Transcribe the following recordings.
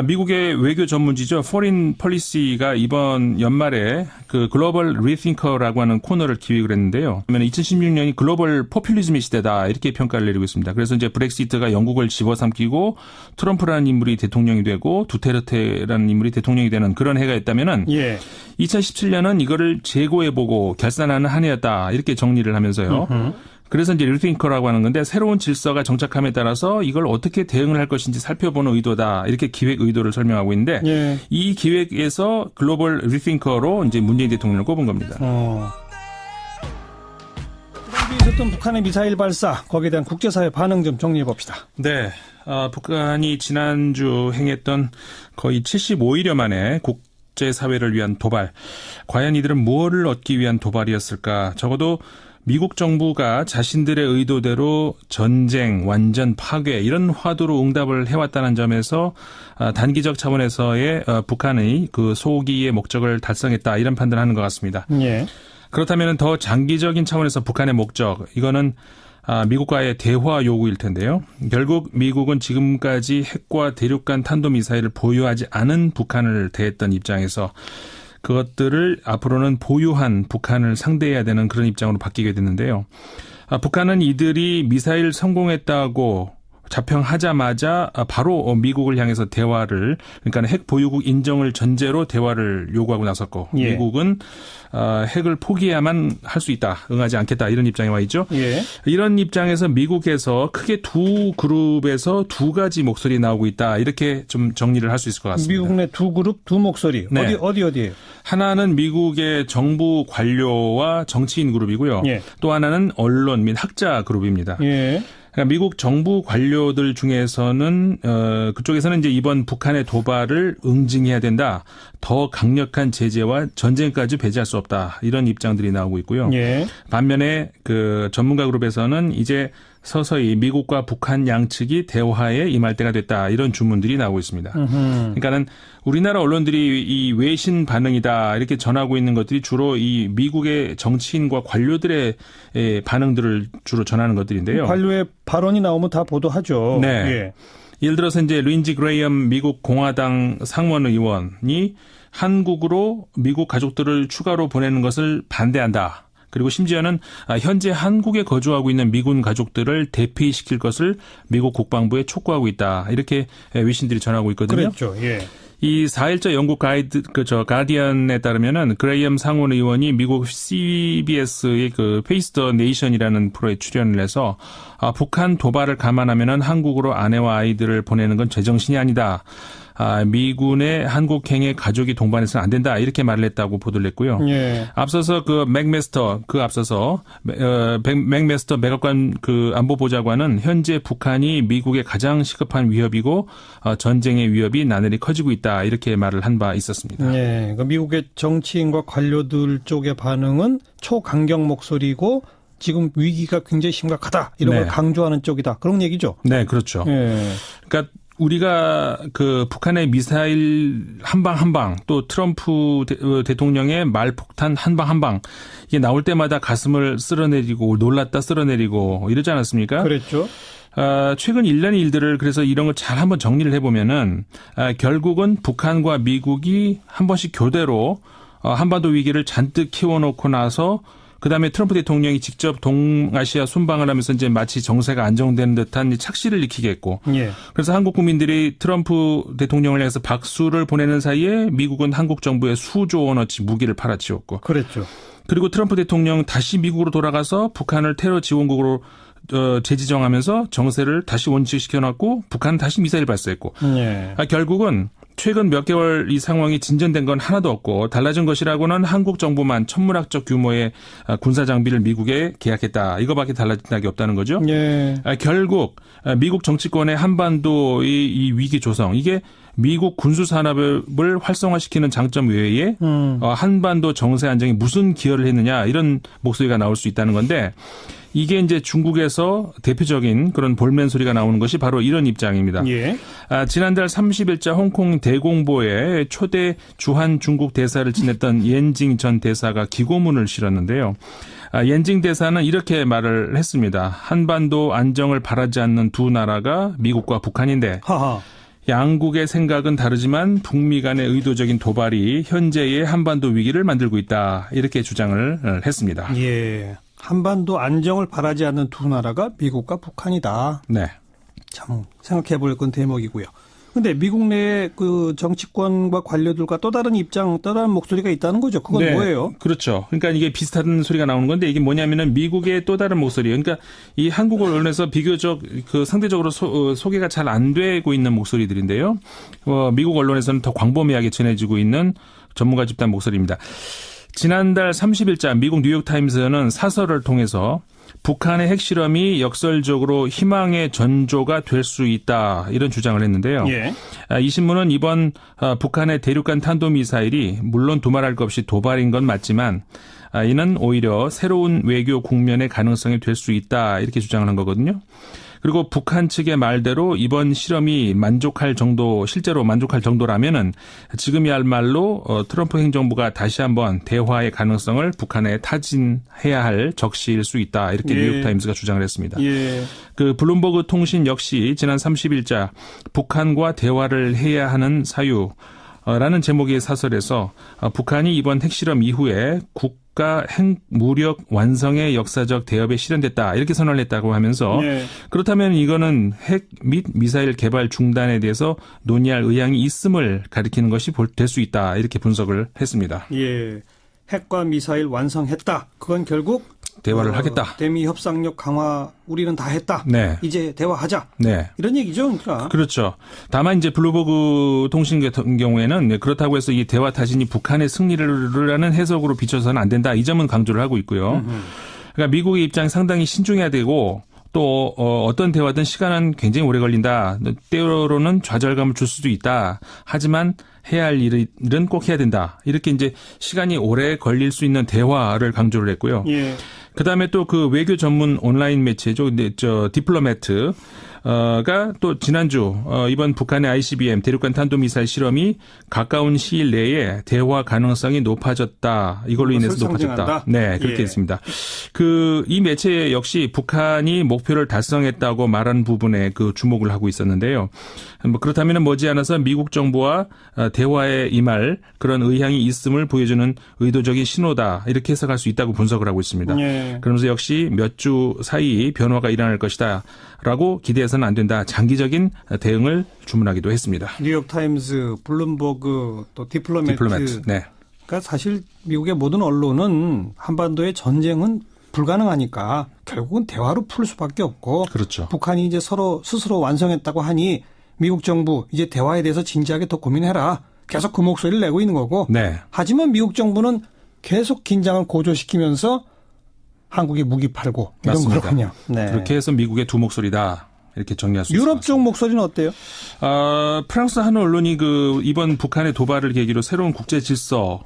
미국의 외교 전문지죠. Foreign Policy가 이번 연말에 그 글로벌 리팅커라고 하는 코너를 기획을 했는데요. 그러면 2016년이 글로벌 포퓰리즘의 시대다 이렇게 평가를 내리고 있습니다. 그래서 이제 브렉시트가 영국을 집어삼키고 트럼프라는 인물이 대통령이 되고 두테르테라는 인물이 대통령이 되는 그런 해가 있다면은 2017년은 이거를 재고해보고 결산하는 한 해였다 이렇게 정리를 하면서요. 그래서 이제 리팅커라고 하는 건데 새로운 질서가 정착함에 따라서 이걸 어떻게 대응을 할 것인지 살펴보는 의도다. 이렇게 기획 의도를 설명하고 있는데 이 기획에서 글로벌 리팅커로 이제 문재인 대통령을 꼽은 겁니다. 그동안 있었던 북한의 미사일 발사 거기에 대한 국제사회 반응 좀 정리해 봅시다. 네. 북한이 지난주 행했던 거의 75일여 만에 국제사회를 위한 도발. 과연 이들은 무엇을 얻기 위한 도발이었을까? 적어도 미국 정부가 자신들의 의도대로 전쟁, 완전 파괴 이런 화두로 응답을 해왔다는 점에서 단기적 차원에서의 북한의 그 소기의 목적을 달성했다 이런 판단을 하는 것 같습니다. 그렇다면 더 장기적인 차원에서 북한의 목적 이거는 미국과의 대화 요구일 텐데요. 결국 미국은 지금까지 핵과 대륙간 탄도미사일을 보유하지 않은 북한을 대했던 입장에서 그것들을 앞으로는 보유한 북한을 상대해야 되는 그런 입장으로 바뀌게 됐는데요. 북한은 이들이 미사일 성공했다고 자평하자마자 바로 미국을 향해서 대화를 그러니까 핵 보유국 인정을 전제로 대화를 요구하고 나섰고 미국은 핵을 포기해야만 할 수 있다. 응하지 않겠다. 이런 입장에 와 있죠. 이런 입장에서 미국에서 크게 두 그룹에서 두 가지 목소리 나오고 있다. 이렇게 좀 정리를 할 수 있을 것 같습니다. 미국 내 두 그룹 두 목소리. 네. 어디에요? 하나는 미국의 정부 관료와 정치인 그룹이고요. 또 하나는 언론 및 학자 그룹입니다. 그러니까 미국 정부 관료들 중에서는 그쪽에서는 이제 이번 북한의 도발을 응징해야 된다. 더 강력한 제재와 전쟁까지 배제할 수 없다. 이런 입장들이 나오고 있고요. 반면에 그 전문가 그룹에서는 이제 서서히 미국과 북한 양측이 대화에 임할 때가 됐다. 이런 주문들이 나오고 있습니다. 그러니까는 우리나라 언론들이 이 외신 반응이다. 이렇게 전하고 있는 것들이 주로 이 미국의 정치인과 관료들의 반응들을 주로 전하는 것들인데요. 관료의 발언이 나오면 다 보도하죠. 네. 예를 들어서 이제 린지 그레이엄 미국 공화당 상원 의원이 한국으로 미국 가족들을 추가로 보내는 것을 반대한다. 그리고 심지어는 현재 한국에 거주하고 있는 미군 가족들을 대피시킬 것을 미국 국방부에 촉구하고 있다. 이렇게 외신들이 전하고 있거든요. 그렇죠. 이 4일자 영국 가디언에 따르면은 그레이엄 상원 의원이 미국 CBS의 그 페이스 더 네이션이라는 프로에 출연을 해서 북한 도발을 감안하면은 한국으로 아내와 아이들을 보내는 건 제정신이 아니다. 미군의 한국행의 가족이 동반해서는 안 된다. 이렇게 말을 했다고 보도를 했고요. 앞서서 맥메스터 백악관 그 안보보좌관은 현재 북한이 미국의 가장 시급한 위협이고 전쟁의 위협이 나날이 커지고 있다. 이렇게 말을 한 바 있었습니다. 그 미국의 정치인과 관료들 쪽의 반응은 초강경 목소리고 지금 위기가 굉장히 심각하다. 이런 걸 강조하는 쪽이다. 그런 얘기죠. 네, 그렇죠. 그러니까 우리가 그 북한의 미사일 한 방 또 트럼프 대통령의 말폭탄 한 방 이게 나올 때마다 가슴을 쓸어내리고 놀랐다 쓸어내리고 이러지 않았습니까? 그랬죠. 최근 1년의 일들을 그래서 이런 걸 잘 한번 정리를 해보면은 결국은 북한과 미국이 한 번씩 교대로 한반도 위기를 잔뜩 키워놓고 나서 그다음에 트럼프 대통령이 직접 동아시아 순방을 하면서 이제 마치 정세가 안정되는 듯한 착시를 일으키게 했고 그래서 한국 국민들이 트럼프 대통령을 향해서 박수를 보내는 사이에 미국은 한국 정부에 수조 원어치 무기를 팔아치웠고 그랬죠. 그리고 트럼프 대통령 다시 미국으로 돌아가서 북한을 테러 지원국으로 재지정하면서 정세를 다시 원칙시켜놨고 북한은 다시 미사일 발사했고 결국은 최근 몇 개월 이 상황이 진전된 건 하나도 없고 달라진 것이라고는 한국 정부만 천문학적 규모의 군사 장비를 미국에 계약했다. 이거밖에 달라진 게 없다는 거죠. 결국 미국 정치권의 한반도의 이 위기 조성 이게 미국 군수 산업을 활성화시키는 장점 외에 한반도 정세 안정에 무슨 기여를 했느냐 이런 목소리가 나올 수 있다는 건데 이게 이제 중국에서 대표적인 그런 볼멘 소리가 나오는 것이 바로 이런 입장입니다. 지난달 30일자 홍콩 대공보에 초대 주한 중국 대사를 지냈던 옌징 전 대사가 기고문을 실었는데요. 옌징 대사는 이렇게 말을 했습니다. 한반도 안정을 바라지 않는 두 나라가 미국과 북한인데 양국의 생각은 다르지만 북미 간의 의도적인 도발이 현재의 한반도 위기를 만들고 있다. 이렇게 주장을 했습니다. 예. 한반도 안정을 바라지 않는 두 나라가 미국과 북한이다. 네. 참 생각해 볼 건 대목이고요. 근데 미국 내에 그 정치권과 관료들과 또 다른 입장, 또 다른 목소리가 있다는 거죠. 그건 네, 뭐예요? 그렇죠. 그러니까 이게 비슷한 소리가 나오는 건데 이게 뭐냐면은 미국의 또 다른 목소리. 그러니까 이 한국 언론에서 비교적 그 상대적으로 소개가 잘 안 되고 있는 목소리들인데요. 미국 언론에서는 더 광범위하게 전해지고 있는 전문가 집단 목소리입니다. 지난달 30일자 미국 뉴욕타임스는 사설을 통해서 북한의 핵실험이 역설적으로 희망의 전조가 될 수 있다. 이런 주장을 했는데요. 예. 이 신문은 이번 북한의 대륙간 탄도미사일이 물론 두말할 것 없이 도발인 건 맞지만 이는 오히려 새로운 외교 국면의 가능성이 될 수 있다. 이렇게 주장을 한 거거든요. 그리고 북한 측의 말대로 이번 실험이 실제로 만족할 정도라면은 지금이야말로 트럼프 행정부가 다시 한번 대화의 가능성을 북한에 타진해야 할 적시일 수 있다. 이렇게 예. 뉴욕타임스가 주장을 했습니다. 예. 그 블룸버그 통신 역시 지난 30일자 북한과 대화를 해야 하는 사유라는 제목의 사설에서 북한이 이번 핵실험 이후에 국가 핵무력 완성의 역사적 대업에 실현됐다. 이렇게 선언을 했다고 하면서 예. 그렇다면 이거는 핵 및 미사일 개발 중단에 대해서 논의할 의향이 있음을 가리키는 것이 될 수 있다. 이렇게 분석을 했습니다. 예. 핵과 미사일 완성했다. 그건 결국 대화를 하겠다. 대미 협상력 강화 우리는 다 했다. 네. 이제 대화하자. 네. 이런 얘기죠, 그러니까. 그렇죠. 다만 이제 블룸버그 통신 같은 경우에는 그렇다고 해서 이 대화 타진이 북한의 승리를 하는 해석으로 비춰서는 안 된다. 이 점은 강조를 하고 있고요. 그러니까 미국의 입장이 상당히 신중해야 되고 또 어떤 대화든 시간은 굉장히 오래 걸린다. 때로는 좌절감을 줄 수도 있다. 하지만 해야 할 일은 꼭 해야 된다. 이렇게 이제 시간이 오래 걸릴 수 있는 대화를 강조를 했고요. 예. 그다음에 또 그 외교 전문 온라인 매체죠. 근데 디플로매트 가 또 지난주 이번 북한의 ICBM 대륙간 탄도미사일 실험이 가까운 시일 내에 대화 가능성이 높아졌다. 이걸로 인해서 높아졌다. 상징한다? 네, 그렇게 예. 했습니다. 이 매체 역시 북한이 목표를 달성했다고 말한 부분에 그 주목을 하고 있었는데요. 뭐 그렇다면 머지않아서 미국 정부와 대화에 임할 그런 의향이 있음을 보여주는 의도적인 신호다. 이렇게 해석할 수 있다고 분석을 하고 있습니다. 예. 그러면서 역시 몇 주 사이 변화가 일어날 것이다. 라고 기대해서는 안 된다. 장기적인 대응을 주문하기도 했습니다. 뉴욕타임스, 블룸버그, 또 디플로매트. 네. 그러니까 사실 미국의 모든 언론은 한반도의 전쟁은 불가능하니까 결국은 대화로 풀 수밖에 없고 그렇죠. 북한이 이제 스스로 완성했다고 하니 미국 정부 이제 대화에 대해서 진지하게 더 고민해라. 계속 그 목소리를 내고 있는 거고. 네. 하지만 미국 정부는 계속 긴장을 고조시키면서 한국에 무기 팔고 이런 맞습니다. 거군요. 네. 그렇게 해서 미국의 두 목소리다. 이렇게 정리할 수 있습니다. 유럽 쪽 목소리는 어때요? 프랑스 한 언론이 이번 북한의 도발을 계기로 새로운 국제 질서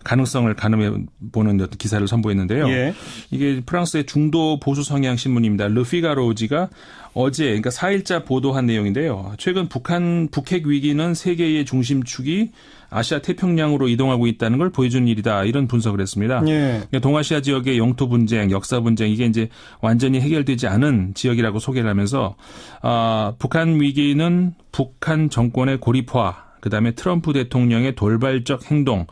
가능성을 가늠해 보는 어떤 기사를 선보였는데요. 예. 이게 프랑스의 중도 보수 성향 신문입니다. 르피가로지가 어제 그러니까 4일자 보도한 내용인데요. 최근 북핵 위기는 세계의 중심축이 아시아 태평양으로 이동하고 있다는 걸 보여주는 일이다. 이런 분석을 했습니다. 예. 그러니까 동아시아 지역의 영토 분쟁, 역사 분쟁 이게 이제 완전히 해결되지 않은 지역이라고 소개를 하면서 북한 위기는 북한 정권의 고립화, 그다음에 트럼프 대통령의 돌발적 행동,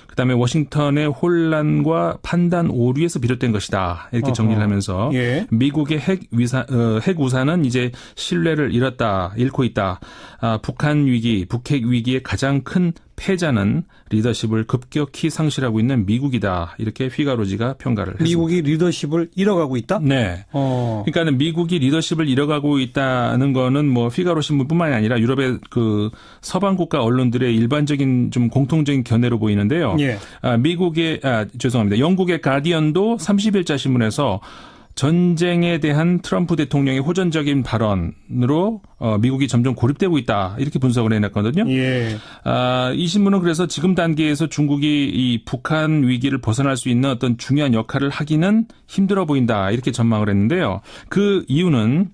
그다음에 워싱턴의 혼란과 판단 오류에서 비롯된 것이다. 이렇게 정리를 하면서 예. 미국의 핵 우산은 이제 신뢰를 잃고 있다. 북한 위기, 북핵 위기의 가장 큰 패자는 리더십을 급격히 상실하고 있는 미국이다. 이렇게 휘가로지가 평가를 했습니다. 미국이 리더십을 잃어가고 있다? 네. 그러니까는 미국이 리더십을 잃어가고 있다는 거는 뭐 휘가로 신문뿐만이 아니라 유럽의 그 서방 국가 언론들의 일반적인 좀 공통적인 견해로 보이는데요. 예. 영국의 가디언도 30일자 신문에서 전쟁에 대한 트럼프 대통령의 호전적인 발언으로 미국이 점점 고립되고 있다. 이렇게 분석을 해놨거든요. 예. 이 신문은 그래서 지금 단계에서 중국이 이 북한 위기를 벗어날 수 있는 어떤 중요한 역할을 하기는 힘들어 보인다. 이렇게 전망을 했는데요. 그 이유는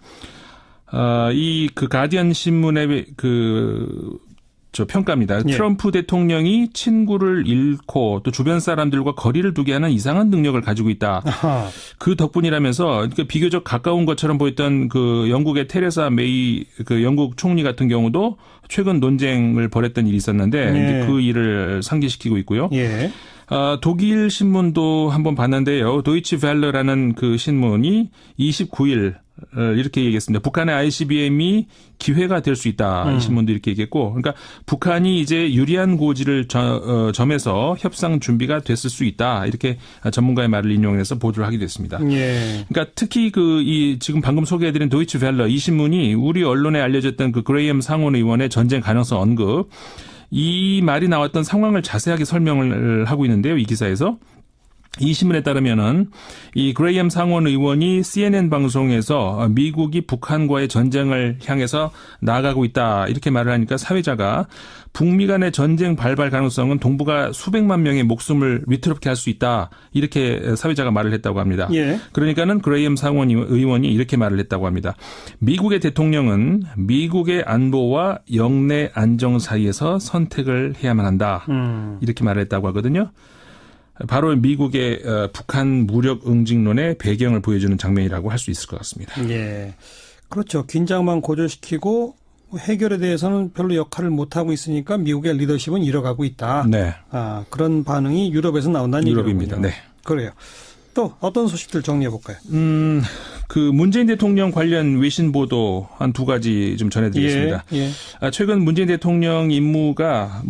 그 가디언 신문의 평가입니다. 예. 트럼프 대통령이 친구를 잃고 또 주변 사람들과 거리를 두게 하는 이상한 능력을 가지고 있다. 아하. 그 덕분이라면서 비교적 가까운 것처럼 보였던 그 영국의 테레사 메이 그 영국 총리 같은 경우도 최근 논쟁을 벌였던 일이 있었는데 네. 이제 그 일을 상기시키고 있고요. 예. 독일 신문도 한번 봤는데요. 도이치 벨러라는 그 신문이 29일 이렇게 얘기했습니다. 북한의 ICBM이 기회가 될 수 있다. 이 신문도 이렇게 얘기했고, 그러니까 북한이 이제 유리한 고지를 점해서 협상 준비가 됐을 수 있다. 이렇게 전문가의 말을 인용해서 보도를 하게 됐습니다. 예. 그러니까 특히 지금 방금 소개해드린 도이치 벨러 이 신문이 우리 언론에 알려졌던 그 그레이엄 상원 의원의 전쟁 가능성 언급, 이 말이 나왔던 상황을 자세하게 설명을 하고 있는데요. 이 기사에서. 이 신문에 따르면은 이 그레이엄 상원 의원이 CNN 방송에서 미국이 북한과의 전쟁을 향해서 나아가고 있다 이렇게 말을 하니까 사회자가 북미 간의 전쟁 발발 가능성은 동북아 수백만 명의 목숨을 위태롭게 할 수 있다 이렇게 사회자가 말을 했다고 합니다. 예. 그러니까는 그레이엄 상원 의원이 이렇게 말을 했다고 합니다. 미국의 대통령은 미국의 안보와 영내 안정 사이에서 선택을 해야만 한다 이렇게 말을 했다고 하거든요. 바로 미국의 북한 무력 응징론의 배경을 보여주는 장면이라고 할 수 있을 것 같습니다. 예. 그렇죠. 긴장만 고조시키고 해결에 대해서는 별로 역할을 못하고 있으니까 미국의 리더십은 잃어가고 있다. 네. 그런 반응이 유럽에서 나온다는 유럽입니다. 얘기군요. 네. 그래요. 또 어떤 소식들 정리해 볼까요? 그 문재인 대통령 관련 외신 보도 한 두 가지 좀 전해드리겠습니다. 예. 최근 문재인 대통령 임무가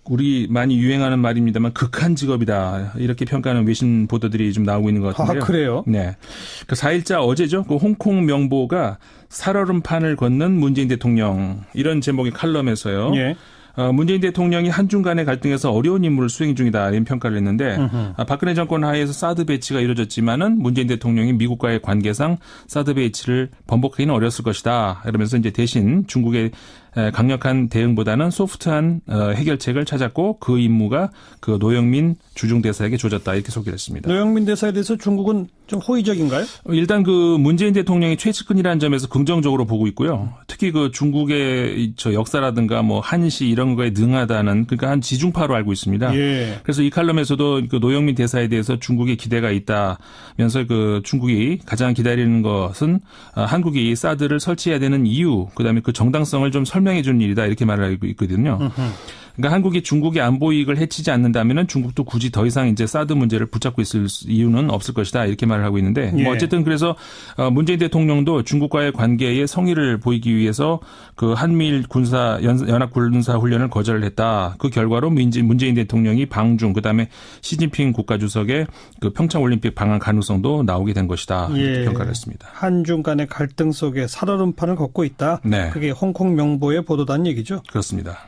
우리 많이 유행하는 말입니다만 극한 직업이다 이렇게 평가하는 외신 보도들이 좀 나오고 있는 것 같은데요. 그래요? 네. 그 4일자 어제죠. 그 홍콩 명보가 살얼음판을 걷는 문재인 대통령 이런 제목의 칼럼에서요. 예. 문재인 대통령이 한중 간의 갈등에서 어려운 임무를 수행 중이다 이런 평가를 했는데 박근혜 정권 하에서 사드 배치가 이루어졌지만은 문재인 대통령이 미국과의 관계상 사드 배치를 번복하기는 어려웠을 것이다. 이러면서 이제 대신 중국의 강력한 대응보다는 소프트한 해결책을 찾았고 그 임무가 그 노영민 주중 대사에게 조졌다 이렇게 소개를 했습니다. 노영민 대사에 대해서 중국은 좀 호의적인가요? 일단 그 문재인 대통령이 최측근이라는 점에서 긍정적으로 보고 있고요. 특히 그 중국의 역사라든가 한시 이런 거에 능하다는 그러니까 한 지중파로 알고 있습니다. 예. 그래서 이 칼럼에서도 그 노영민 대사에 대해서 중국의 기대가 있다면서 그 중국이 가장 기다리는 것은 한국이 사드를 설치해야 되는 이유, 그다음에 그 정당성을 좀 설명해 주는 일이다 이렇게 말을 하고 있거든요. 그러니까 한국이 중국의 안보 이익을 해치지 않는다면은 중국도 굳이 더 이상 이제 사드 문제를 붙잡고 있을 이유는 없을 것이다 이렇게 말을 하고 있는데 예. 어쨌든 그래서 문재인 대통령도 중국과의 관계에 성의를 보이기 위해서 그 한미일 연합 군사 훈련을 거절을 했다. 그 결과로 문재인 대통령이 방중 그다음에 시진핑 국가주석의 그 평창 올림픽 방한 가능성도 나오게 된 것이다 이렇게 평가를 했습니다. 한중 간의 갈등 속에 살얼음판을 걷고 있다. 네. 그게 홍콩 명보의 보도단 얘기죠. 그렇습니다.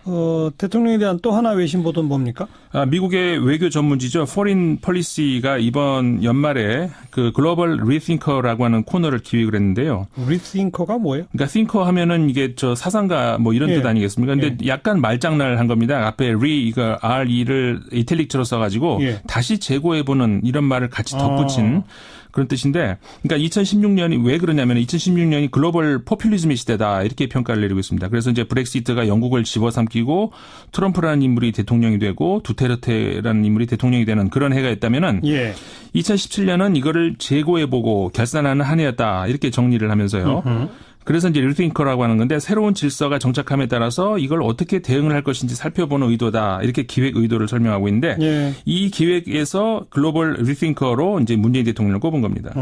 대통령에 대한 또 하나 외신 보도는 뭡니까? 미국의 외교 전문지죠. Foreign Policy가 이번 연말에 그 글로벌 리팅커라고 하는 코너를 기획을 했는데요. 리팅커가 뭐예요? 그러니까 띵커 하면은 이게 사상가 이런 예. 뜻 아니겠습니까? 근데 약간 말장난을 한 겁니다. 앞에 이거 RE를 이탈릭처로 써가지고 예. 다시 재고해보는 이런 말을 같이 덧붙인 그런 뜻인데, 그러니까 2016년이 왜 그러냐면 2016년이 글로벌 포퓰리즘의 시대다 이렇게 평가를 내리고 있습니다. 그래서 이제 브렉시트가 영국을 집어삼키고 트럼프라는 인물이 대통령이 되고 두테르테라는 인물이 대통령이 되는 그런 해가 있다면은 2017년은 이거를 재고해보고 결산하는 한 해였다 이렇게 정리를 하면서요. 그래서 이제 리팅커라고 하는 건데 새로운 질서가 정착함에 따라서 이걸 어떻게 대응을 할 것인지 살펴보는 의도다. 이렇게 기획 의도를 설명하고 있는데 이 기획에서 글로벌 리팅커로 이제 문재인 대통령을 꼽은 겁니다.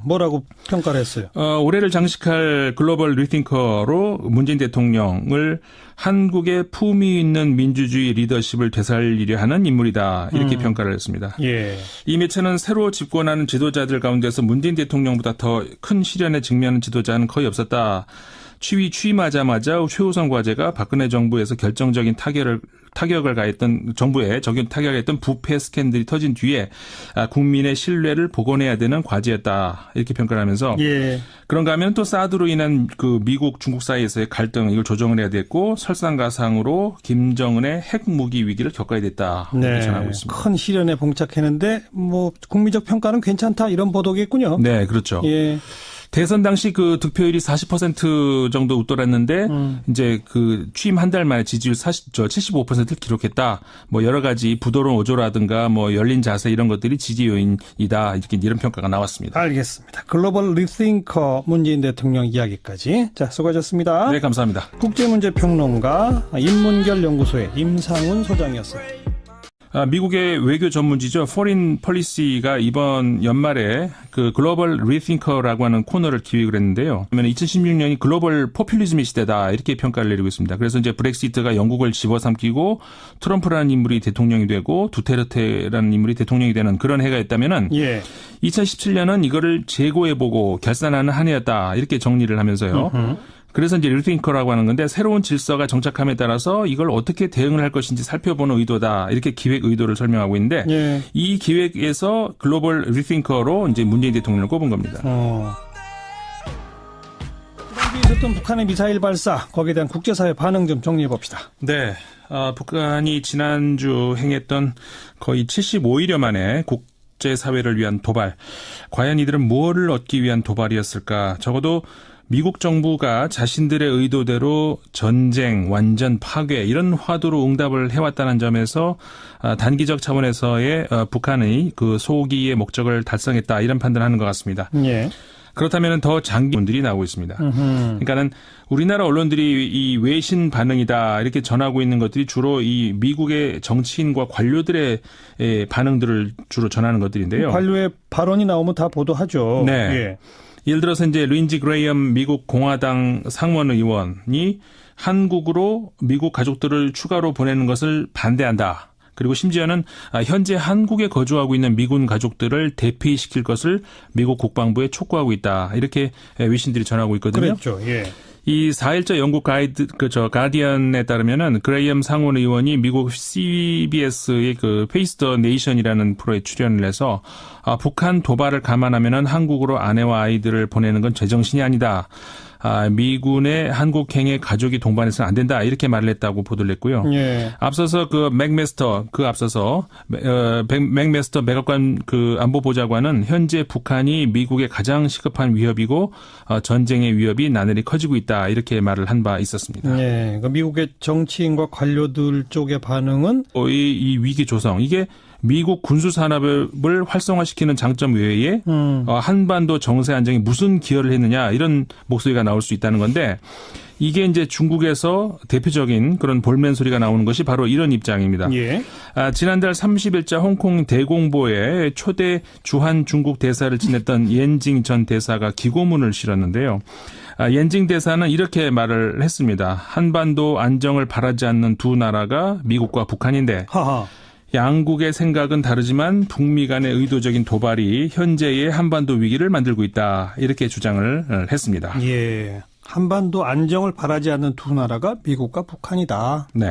뭐라고 평가를 했어요? 올해를 장식할 글로벌 리팅커로 문재인 대통령을 한국의 품위 있는 민주주의 리더십을 되살리려 하는 인물이다. 이렇게 평가를 했습니다. 예. 이 매체는 새로 집권하는 지도자들 가운데서 문재인 대통령보다 더 큰 시련에 직면하는 지도자는 거의 없었다. 취임하자마자 최우선 과제가 박근혜 정부에서 결정적인 타격을 가했던 정부에 타격을 했던 부패 스캔들이 터진 뒤에 국민의 신뢰를 복원해야 되는 과제였다. 이렇게 평가를 하면서 그런가 하면 또 사드로 인한 그 미국 중국 사이에서의 갈등 이걸 조정을 해야 됐고 설상가상으로 김정은의 핵무기 위기를 겪어야 됐다. 이렇게 전하고 있습니다. 큰 시련에 봉착했는데 국민적 평가는 괜찮다 이런 보도겠군요. 네, 그렇죠. 예. 대선 당시 그 득표율이 40% 정도 웃돌았는데 이제 그 취임 한 달 만에 지지율 75%를 기록했다. 뭐 여러 가지 부도론 오조라든가 뭐 열린 자세 이런 것들이 지지 요인이다. 이런 평가가 나왔습니다. 알겠습니다. 글로벌 리싱커 문재인 대통령 이야기까지. 자, 수고하셨습니다. 네, 감사합니다. 국제문제평론가 인문결 연구소의 임상훈 소장이었습니다. 미국의 외교 전문지죠. 포린 폴리시가 이번 연말에 그 글로벌 리팅커라고 하는 코너를 기획을 했는데요. 그러면 2016년이 글로벌 포퓰리즘의 시대다 이렇게 평가를 내리고 있습니다. 그래서 이제 브렉시트가 영국을 집어삼키고 트럼프라는 인물이 대통령이 되고 두테르테라는 인물이 대통령이 되는 그런 해가 있다면은 2017년은 이거를 재고해보고 결산하는 한 해였다 이렇게 정리를 하면서요. 그래서 이제 리팅커라고 하는 건데 새로운 질서가 정착함에 따라서 이걸 어떻게 대응을 할 것인지 살펴보는 의도다. 이렇게 기획 의도를 설명하고 있는데 이 기획에서 글로벌 리팅커로 이제 문재인 대통령을 꼽은 겁니다. 있었던 북한의 미사일 발사 거기에 대한 국제사회 반응 좀 정리해 봅시다. 네. 북한이 지난주 행했던 거의 75일여 만에 국제사회를 위한 도발. 과연 이들은 무엇을 얻기 위한 도발이었을까? 적어도 미국 정부가 자신들의 의도대로 전쟁, 완전 파괴 이런 화두로 응답을 해왔다는 점에서 단기적 차원에서의 북한의 그 소기의 목적을 달성했다 이런 판단을 하는 것 같습니다. 그렇다면 더 장기 분들이 나오고 있습니다. 그러니까는 우리나라 언론들이 이 외신 반응이다 이렇게 전하고 있는 것들이 주로 이 미국의 정치인과 관료들의 반응들을 주로 전하는 것들인데요. 관료의 발언이 나오면 다 보도하죠. 네. 예를 들어서 이제 린지 그레이엄 미국 공화당 상원 의원이 한국으로 미국 가족들을 추가로 보내는 것을 반대한다. 그리고 심지어는 현재 한국에 거주하고 있는 미군 가족들을 대피시킬 것을 미국 국방부에 촉구하고 있다. 이렇게 외신들이 전하고 있거든요. 그렇죠. 이 4일자 영국 가디언에 따르면은 그레이엄 상원 의원이 미국 CBS의 그 페이스 더 네이션이라는 프로에 출연을 해서 북한 도발을 감안하면은 한국으로 아내와 아이들을 보내는 건 제정신이 아니다. 미군의 한국행의 가족이 동반해서는 안 된다. 이렇게 말을 했다고 보도를 했고요. 앞서서 맥메스터 백악관 그 안보보좌관은 현재 북한이 미국의 가장 시급한 위협이고 전쟁의 위협이 나날이 커지고 있다. 이렇게 말을 한 바 있었습니다. 그러니까 미국의 정치인과 관료들 쪽의 반응은 이 위기 조성 이게 미국 군수 산업을 활성화시키는 장점 외에 한반도 정세 안정에 무슨 기여를 했느냐 이런 목소리가 나올 수 있다는 건데 이게 이제 중국에서 대표적인 그런 볼멘 소리가 나오는 것이 바로 이런 입장입니다. 지난달 30일자 홍콩 대공보에 초대 주한 중국 대사를 지냈던 옌징 전 대사가 기고문을 실었는데요. 옌징 대사는 이렇게 말을 했습니다. 한반도 안정을 바라지 않는 두 나라가 미국과 북한인데 양국의 생각은 다르지만 북미 간의 의도적인 도발이 현재의 한반도 위기를 만들고 있다. 이렇게 주장을 했습니다. 한반도 안정을 바라지 않는 두 나라가 미국과 북한이다. 네.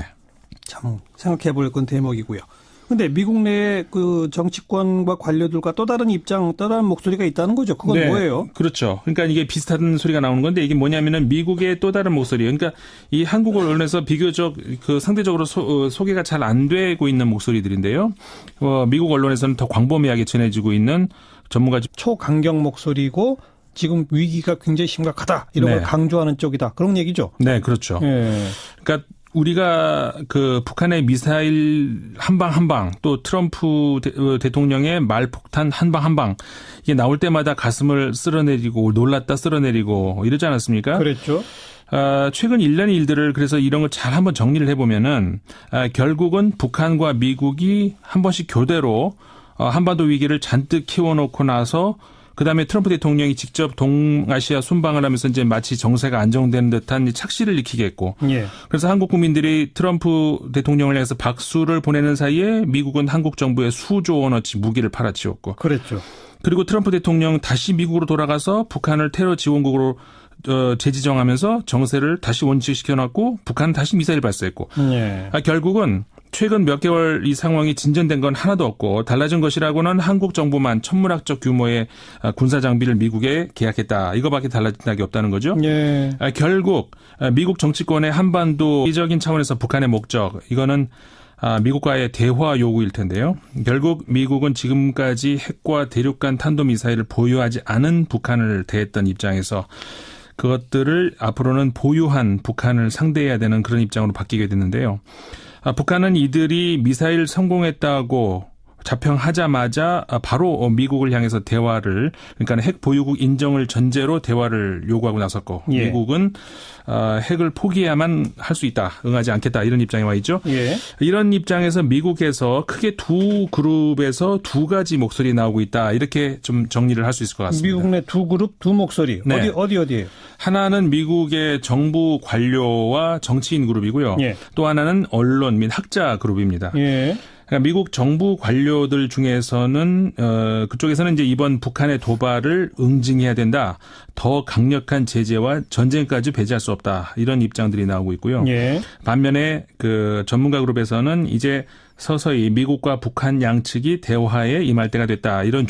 참 생각해 볼 건 대목이고요. 근데 미국 내의 그 정치권과 관료들과 또 다른 입장, 또 다른 목소리가 있다는 거죠. 그건 뭐예요? 그렇죠. 그러니까 이게 비슷한 소리가 나오는 건데 이게 뭐냐면은 미국의 또 다른 목소리. 그러니까 이 한국 언론에서 비교적 그 상대적으로 소개가 잘 안 되고 있는 목소리들인데요. 미국 언론에서는 더 광범위하게 전해지고 있는 전문가 초강경 목소리고 지금 위기가 굉장히 심각하다. 이런 걸 강조하는 쪽이다. 그런 얘기죠. 네, 그렇죠. 그러니까 우리가 그 북한의 미사일 한 방 또 트럼프 대통령의 말폭탄 한 방 이게 나올 때마다 가슴을 쓸어내리고 놀랐다 쓸어내리고 이러지 않았습니까? 그랬죠. 최근 1년의 일들을 그래서 이런 걸 잘 한번 정리를 해보면은 결국은 북한과 미국이 한 번씩 교대로 한반도 위기를 잔뜩 키워놓고 나서 그다음에 트럼프 대통령이 직접 동아시아 순방을 하면서 이제 마치 정세가 안정되는 듯한 착시를 느끼게 했고 그래서 한국 국민들이 트럼프 대통령을 향해서 박수를 보내는 사이에 미국은 한국 정부에 수조 원어치 무기를 팔아치웠고 그랬죠. 그리고 트럼프 대통령 다시 미국으로 돌아가서 북한을 테러 지원국으로 재지정하면서 정세를 다시 원칙시켜놨고 북한은 다시 미사일 발사했고 결국은 최근 몇 개월 이 상황이 진전된 건 하나도 없고 달라진 것이라고는 한국 정부만 천문학적 규모의 군사 장비를 미국에 계약했다. 이거밖에 달라진 게 없다는 거죠. 결국 미국 정치권의 한반도 적인 차원에서 북한의 목적 이거는 미국과의 대화 요구일 텐데요. 결국 미국은 지금까지 핵과 대륙간 탄도미사일을 보유하지 않은 북한을 대했던 입장에서 그것들을 앞으로는 보유한 북한을 상대해야 되는 그런 입장으로 바뀌게 됐는데요. 북한은 이들이 미사일 성공했다고 자평하자마자 바로 미국을 향해서 대화를, 그러니까 핵 보유국 인정을 전제로 대화를 요구하고 나섰고, 예. 미국은 핵을 포기해야만 할 수 있다, 응하지 않겠다, 이런 입장에 와 있죠. 예. 이런 입장에서 미국에서 크게 두 그룹에서 두 가지 목소리 나오고 있다, 이렇게 좀 정리를 할 수 있을 것 같습니다. 미국 내 두 그룹, 두 목소리. 네. 어디예요? 하나는 미국의 정부 관료와 정치인 그룹이고요. 예. 또 하나는 언론 및 학자 그룹입니다. 예. 그러니까 미국 정부 관료들 중에서는 그쪽에서는 이제 이번 북한의 도발을 응징해야 된다. 더 강력한 제재와 전쟁까지 배제할 수 없다. 이런 입장들이 나오고 있고요. 예. 반면에 그 전문가 그룹에서는 이제 서서히 미국과 북한 양측이 대화에 임할 때가 됐다. 이런